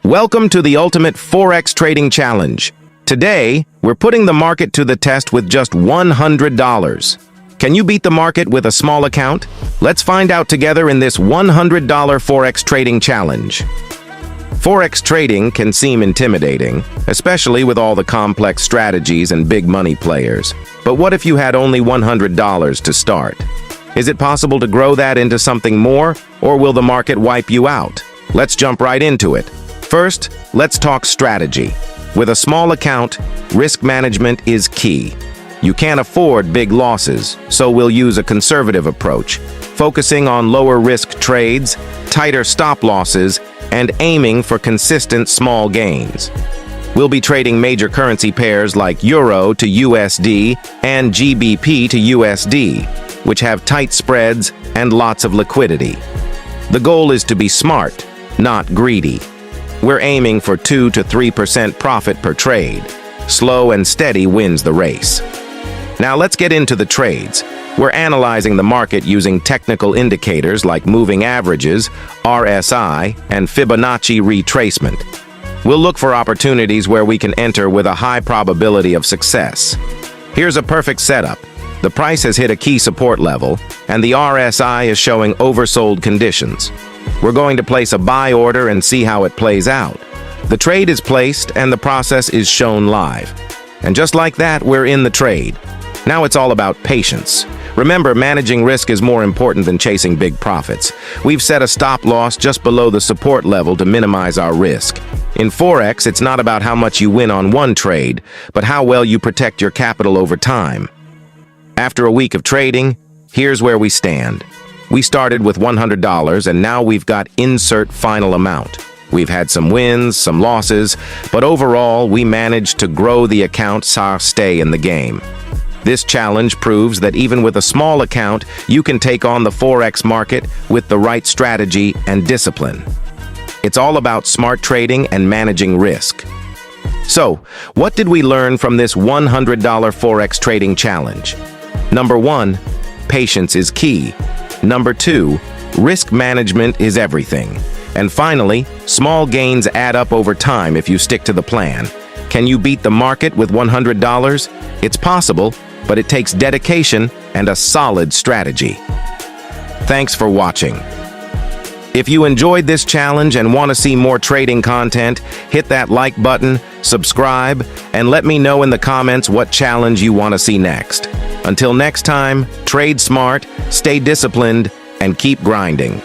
Welcome to the Ultimate Forex Trading Challenge. Today, we're putting the market to the test with just $100. Can you beat the market with a small account? Let's find out together in this $100 Forex Trading Challenge. Forex trading can seem intimidating, especially with all the complex strategies and big money players. But what if you had only $100 to start? Is it possible to grow that into something more, or will the market wipe you out? Let's jump right into it. First, let's talk strategy. With a small account, risk management is key. You can't afford big losses, so we'll use a conservative approach, focusing on lower risk trades, tighter stop losses, and aiming for consistent small gains. We'll be trading major currency pairs like Euro to USD and GBP to USD, which have tight spreads and lots of liquidity. The goal is to be smart, not greedy. We're aiming for 2 to 3% profit per trade. Slow and steady wins the race. Now let's get into the trades. We're analyzing the market using technical indicators like moving averages, RSI, and Fibonacci retracement. We'll look for opportunities where we can enter with a high probability of success. Here's a perfect setup. The price has hit a key support level, and the RSI is showing oversold conditions. We're going to place a buy order and see how it plays out. The trade is placed and the process is shown live. And just like that, we're in the trade. Now it's all about patience. Remember, managing risk is more important than chasing big profits. We've set a stop loss just below the support level to minimize our risk. In Forex, it's not about how much you win on one trade, but how well you protect your capital over time. After a week of trading, here's where we stand. We started with $100 and now we've got insert final amount. We've had some wins, some losses, but overall we managed to grow the account so stay in the game. This challenge proves that even with a small account, you can take on the Forex market with the right strategy and discipline. It's all about smart trading and managing risk. So, what did we learn from this $100 Forex trading challenge? Number 1, patience is key. Number 2, risk management is everything. And finally, small gains add up over time if you stick to the plan. Can you beat the market with $100? It's possible, but it takes dedication and a solid strategy. Thanks for watching. If you enjoyed this challenge and want to see more trading content, hit that like button, subscribe, and let me know in the comments what challenge you want to see next. Until next time, trade smart, stay disciplined, and keep grinding.